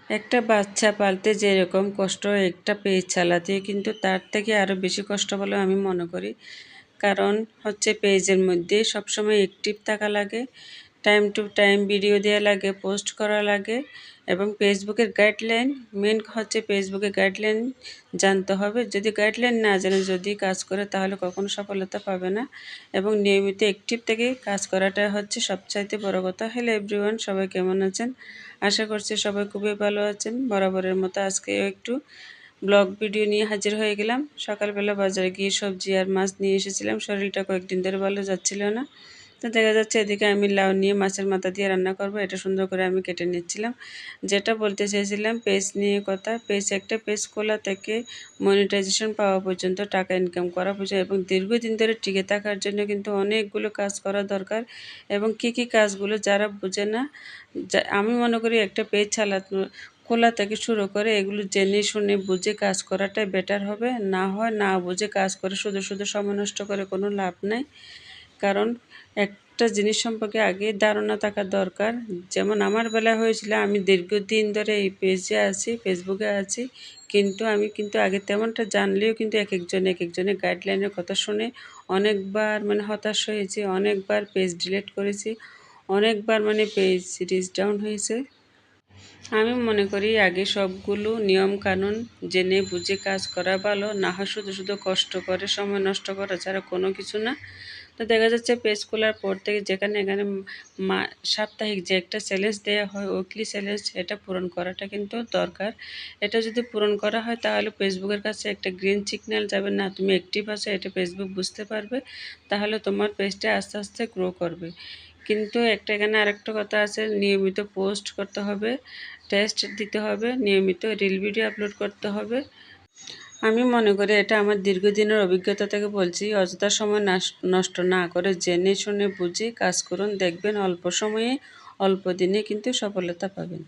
একটা বাচ্চা পালতে যেরকম কষ্ট একটা পেজ চালাতে কিন্তু তার থেকে আরও বেশি কষ্ট বলে আমি মনে করি। কারণ হচ্ছে পেজের মধ্যে সবসময় অ্যাক্টিভ থাকা লাগে, টাইম টু টাইম ভিডিও দেওয়া লাগে, পোস্ট করা লাগে এবং ফেসবুকের গাইডলাইন মেন হচ্ছে ফেসবুকের গাইডলাইন জানতে হবে। যদি গাইডলাইন না জানে যদি কাজ করে তাহলে কখনো সফলতা পাবে না এবং নিয়মিত অ্যাক্টিভ থেকে কাজ করাটা হচ্ছে সবচাইতে বড় কথা। হ্যালো এভরিওয়ান, সবাই কেমন আছেন? আশা করছি সবাই খুবই ভালো আছেন। বরাবরের মতো আজকেও একটু ব্লগ ভিডিও নিয়ে হাজির হয়ে গেলাম। সকালবেলা বাজারে গিয়ে সবজি আর মাছ নিয়ে এসেছিলাম। শরীরটা কয়েকদিন ধরে ভালো যাচ্ছিল না, তো দেখা যাচ্ছে এদিকে আমি লাউ নিয়ে মাছের মাথা দিয়ে রান্না করব। এটা সুন্দর করে আমি কেটে নিচ্ছিলাম। যেটা বলতে চেয়েছিলাম পেজ নিয়ে কথা, একটা পেজ খোলা থেকে মনিটাইজেশন পাওয়া পর্যন্ত, টাকা ইনকাম করা পর্যন্ত এবং দীর্ঘদিন ধরে টিকে থাকার জন্য কিন্তু অনেকগুলো কাজ করা দরকার। এবং কী কাজগুলো যারা বোঝে না, আমি মনে করি একটা পেজ খোলা থেকে শুরু করে এগুলো জেনে শুনে বুঝে কাজ করাটাই বেটার হবে। না হয় না বুঝে কাজ করে শুধু শুধু সময় নষ্ট করে কোনো লাভ নাই। কারণ একটা জিনিস সম্পর্কে আগে ধারণা থাকা দরকার। যেমন আমার বেলায় হয়েছিল, আমি দীর্ঘদিন ধরে এই পেজে আছি, ফেসবুকে আছি, কিন্তু আমি আগে তেমনটা জানলেও কিন্তু এক একজনের গাইডলাইনের কথা শুনে অনেকবার হতাশ হয়েছি, অনেকবার পেজ ডিলিট করেছি, অনেকবার পেজ রিচ ডাউন হয়েছে। আমি মনে করি আগে সবগুলো নিয়ম কানুন জেনে বুঝে কাজ করা ভালো, না হয় শুধু শুধু কষ্ট করে সময় নষ্ট করা ছাড়া কোনো কিছু না। তো দেখা যাচ্ছে পেজ খোলার পর থেকে যেখানে এখানে সাপ্তাহিক যে একটা চ্যালেঞ্জ দেওয়া হয়, উইকলি চ্যালেঞ্জ, এটা পূরণ করাটা কিন্তু দরকার। এটা যদি পূরণ করা হয় তাহলে ফেসবুকের কাছে একটা গ্রিন সিগন্যাল যাবে, না তুমি অ্যাক্টিভ আছো, এটা ফেসবুক বুঝতে পারবে, তাহলে তোমার পেজটা আস্তে আস্তে গ্রো করবে। কিন্তু এখানে আরেকটা কথা আছে, নিয়মিত পোস্ট করতে হবে, টেস্ট দিতে হবে, নিয়মিত রিল ভিডিও আপলোড করতে হবে। আমি মনে করি এটা আমার দীর্ঘদিনের অভিজ্ঞতা থেকে বলছি। অযথা সময় নষ্ট না করে জেনে শুনে বুঝে কাজ করুন, দেখবেন অল্প সময়ে অল্প দিনে কিন্তু সফলতা পাবেন।